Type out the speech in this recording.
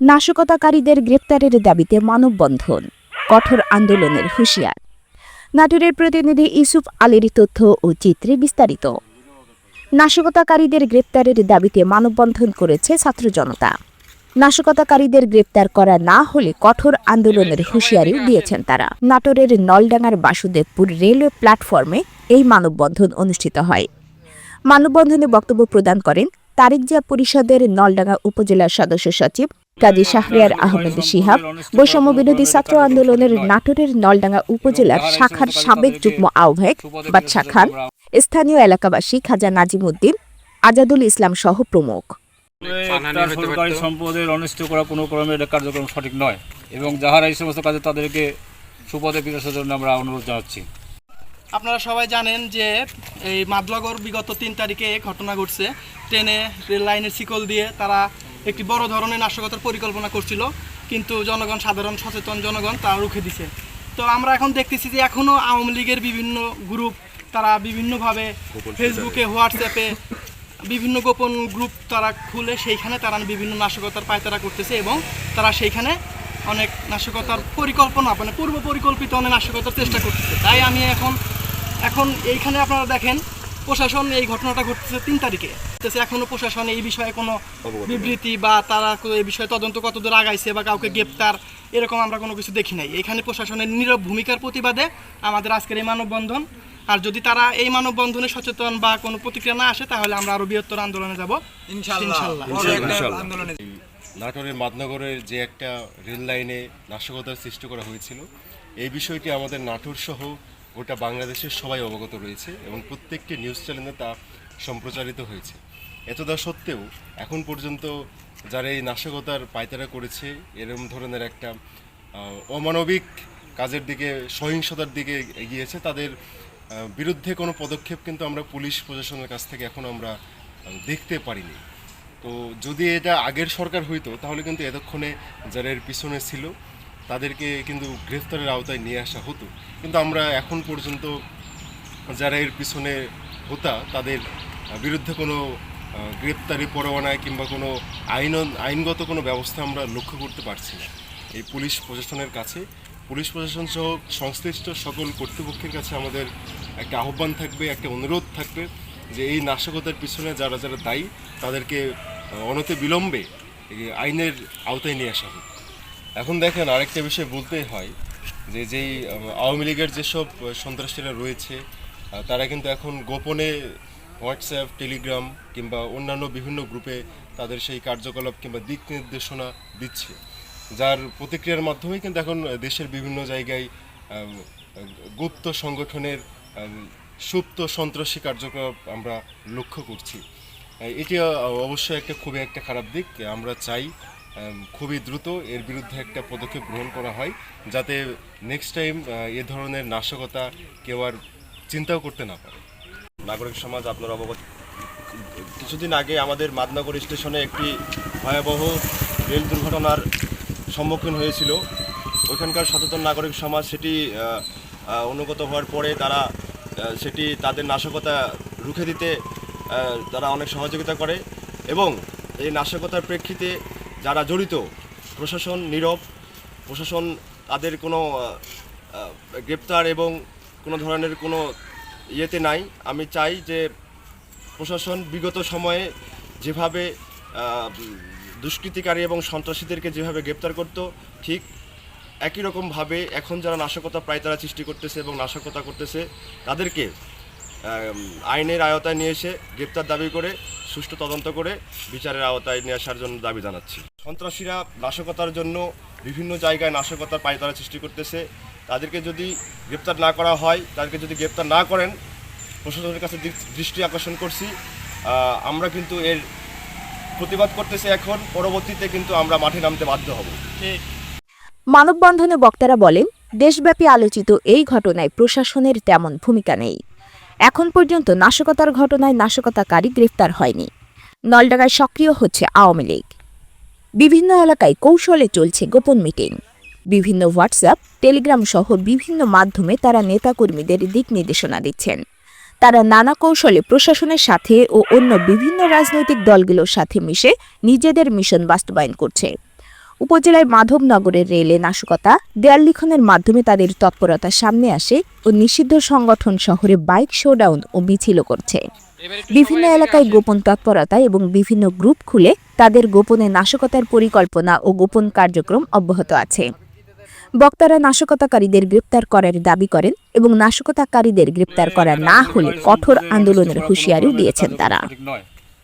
নাশকতাকারীদের গ্রেপ্তারের দাবিতে মানববন্ধন, কঠোর আন্দোলনের হুঁশিয়ার। নাটোরের প্রতিনিধি ইউসুফ আলীর তথ্য ও চিত্রে বিস্তারিত। নাশকতাকারীদের গ্রেপ্তারের দাবিতে মানববন্ধন করেছে ছাত্র জনতা। নাশকতাকারীদের গ্রেপ্তার করা না হলে কঠোর আন্দোলনের হুঁশিয়ারিও দিয়েছেন তারা। নাটোরের নলডাঙ্গার বাসুদেবপুর রেলওয়ে প্ল্যাটফর্মে এই মানববন্ধন অনুষ্ঠিত হয়। মানববন্ধনে বক্তব্য প্রদান করেন তারেক জিয়া পরিষদের নলডাঙ্গা উপজেলার সদস্য সচিব কাজী শাহরিয়ার আহমেদ শিহাব, বৈষম্য বিরোধী ছাত্র আন্দোলনের নাটোরের নলডাঙ্গা উপজেলার শাখার সাবেক যুগ্ম আহ্বায়ক বাদশা খান, স্থানীয় এলাকাবাসী খাজা নাজিম উদ্দিন, আজাদুল ইসলাম সহ প্রমুখ। সরকারি সম্পদের অনিষ্ট করা কোনো ক্রমে এটা কার্যক্রম সঠিক নয় এবং যাহারা এই সমস্ত কাজে তাদেরকে সুপদে বিকাশের জন্য আমরা অনুরোধ জানাচ্ছি। আপনারা সবাই জানেন যে এই মাদলাগড় বিগত 3 তারিখে ঘটনা ঘটছে। ট্রেনে রেল লাইনের শিকল দিয়ে তারা একটি বড় ধরনের নাশকতার পরিকল্পনা করছিল, কিন্তু জনগণ, সাধারণ সচেতন জনগণ তারা রুখে দিছে। তো আমরা এখন দেখতেছি যে এখনও আওয়ামী লীগের বিভিন্ন গ্রুপ তারা বিভিন্নভাবে ফেসবুকে, হোয়াটসঅ্যাপে বিভিন্ন গোপন গ্রুপ তারা খুলে সেইখানে তারা বিভিন্ন নাশকতার পায়তারা করতেছে এবং তারা সেইখানে অনেক নাশকতার পরিকল্পনা, মানে পূর্ব পরিকল্পিত অনেক নাশকতার চেষ্টা করতেছে। তাই আমি এখন এইখানে আপনারা দেখেন প্রশাসন এই ঘটনাটা ঘটতেছে 3 তারিখে, এখনো প্রশাসন এই বিষয়ে কোনো বিবৃতি বা তারা এই বিষয়ে তদন্ত কতদূর আগাইছে বা কাউকে গ্রেপ্তার এরকম আমরা কোনো কিছু দেখি নাই। এখানে প্রশাসনের নীরব ভূমিকার প্রতিবাদে আমাদের আজকের এই মানববন্ধন। আর যদি তারা এই মানববন্ধনে সচেতন বা কোনো প্রতিক্রিয়া না আসে তাহলে আমরা আরো বৃহত্তর আন্দোলনে যাব ইনশাআল্লাহ। নাটোরের মাদনগরের যে একটা রেল লাইনে নাশকতার সৃষ্টি করা হয়েছিল, এই বিষয়টি আমাদের নাটোর সহ গোটা বাংলাদেশের সবাই অবগত রয়েছে এবং প্রত্যেকটি নিউজ চ্যানেলে তা সম্প্রচারিত হয়েছে। এতদা সত্ত্বেও এখন পর্যন্ত যারা এই নাশকতার পায়তারা করেছে, এরকম ধরনের একটা অমানবিক কাজের দিকে, সহিংসতার দিকে এগিয়েছে, তাদের বিরুদ্ধে কোনো পদক্ষেপ কিন্তু আমরা পুলিশ প্রশাসনের কাছ থেকে এখন আমরা দেখতে পারিনি। তো যদি এটা আগের সরকার হইতো তাহলে কিন্তু এতক্ষণে যারা এর পিছনে ছিল তাদেরকে কিন্তু গ্রেফতারের আওতায় নিয়ে আসা হতো, কিন্তু আমরা এখন পর্যন্ত যারা এর পিছনে হতা তাদের বিরুদ্ধে কোনো গ্রেপ্তারি পরোয়ানায় কিংবা কোনো আইনগত কোনো ব্যবস্থা আমরা লক্ষ্য করতে পারছি না। এই পুলিশ প্রশাসনের কাছে, পুলিশ প্রশাসন সহ সংশ্লিষ্ট সকল কর্তৃপক্ষের কাছে আমাদের একটা আহ্বান থাকবে, একটা অনুরোধ থাকবে যে এই নাশকতার পিছনে যারা যারা দায়ী তাদেরকে অনতি বিলম্বে আইনের আওতায় নিয়ে আসা হবে। এখন দেখেন, আরেকটা বিষয় বলতেই হয় যে যেই আওয়ামী লীগের যেসব সন্ত্রাসীরা রয়েছে তারা কিন্তু এখন গোপনে হোয়াটসঅ্যাপ, টেলিগ্রাম কিংবা অন্যান্য বিভিন্ন গ্রুপে তাদের সেই কার্যকলাপ কিংবা দিক নির্দেশনা দিচ্ছে, যার প্রতিক্রিয়ার মাধ্যমে কিন্তু এখন দেশের বিভিন্ন জায়গায় গুপ্ত সংগঠনের সুপ্ত সন্ত্রাসী কার্যকলাপ আমরা লক্ষ্য করছি। এটি অবশ্যই একটা খুবই একটা খারাপ দিক। আমরা চাই খুবই দ্রুত এর বিরুদ্ধে একটা পদক্ষেপ গ্রহণ করা হয়, যাতে নেক্সট টাইম এ ধরনের নাশকতা কেউ আর চিন্তাও করতে না পারে। নাগরিক সমাজ, আপনার অবগত, কিছুদিন আগে আমাদের মাদনগর স্টেশনে একটি ভয়াবহ রেল দুর্ঘটনার সম্মুখীন হয়েছিল। ওইখানকার সচেতন নাগরিক সমাজ সেটি অনুগত হওয়ার পরে তারা সেটি তাদের নাশকতা রুখে দিতে তারা অনেক সহযোগিতা করে এবং এই নাশকতার প্রেক্ষিতে যারা জড়িত প্রশাসন নীরব, প্রশাসন তাদের কোনো গ্রেপ্তার এবং কোনো ধরনের কোনো ইয়েতে নাই। আমি চাই যে প্রশাসন বিগত সময়ে যেভাবে দুষ্কৃতিকারী এবং সন্ত্রাসীদেরকে যেভাবে গ্রেপ্তার করত, ঠিক একই রকমভাবে এখন যারা নাশকতা পায়তারা সৃষ্টি করতেছে এবং নাশকতা করতেছে তাদেরকে আইনের আওতায় নিয়ে এসে গ্রেপ্তার দাবি করে সুষ্ঠু তদন্ত করে বিচারের আওতায় নিয়ে আসার জন্য দাবি জানাচ্ছি। সন্ত্রাসীরা নাশকতার জন্য বিভিন্ন জায়গায় নাশকতার পায়তারা সৃষ্টি করতেছে, তাদেরকে যদি গ্রেপ্তার না করা হয়, তাদেরকে যদি গ্রেপ্তার না করেন, প্রশাসনের কাছে দৃষ্টি আকর্ষণ করছি, আমরা কিন্তু এর প্রতিবাদ করতেছি। এখন পরবর্তীতে কিন্তু আমরা মাঠে নামতে বাধ্য হব। মানববন্ধনে বক্তারা বলেন, দেশব্যাপী আলোচিত এই ঘটনায় প্রশাসনের তেমন ভূমিকা নেই। এখন পর্যন্ত নাশকতার ঘটনায় নাশকতাকারী গ্রেফতার হয়নি। নলডাঙ্গায় সক্রিয় হচ্ছে আওয়ামী লীগ। বিভিন্ন এলাকায় কৌশলে চলছে গোপন মিটিং। বিভিন্ন হোয়াটসঅ্যাপ, টেলিগ্রাম সহ বিভিন্ন মাধ্যমে তারা নেতাকর্মীদের দিক নির্দেশনা দিচ্ছেন। তারা নানা কৌশলে প্রশাসনের সাথে ও অন্য বিভিন্ন রাজনৈতিক দলগুলোর সাথে মিশে নিজেদের মিশন বাস্তবায়ন করছে। উপজেলার মাধবনগরের রেলে নাশকতা, দেয়াল লিখনের মাধ্যমে তাদের তৎপরতা সামনে আসে ও নিষিদ্ধ সংগঠন শহরে বাইক শোডাউন ও মিছিলও করছে। বিভিন্ন এলাকায় গোপন তৎপরতা এবং বিভিন্ন গ্রুপ খুলে তাদের গোপনে নাশকতার পরিকল্পনা ও গোপন কার্যক্রম অব্যাহত আছে। বক্তারা নাশকতাকারীদের গ্রেপ্তার করার দাবি করেন এবং নাশকতাকারীদের গ্রেপ্তার করা না হলে কঠোর আন্দোলনের হুঁশিয়ারিও দিয়েছেন তারা। সঠিক নয়।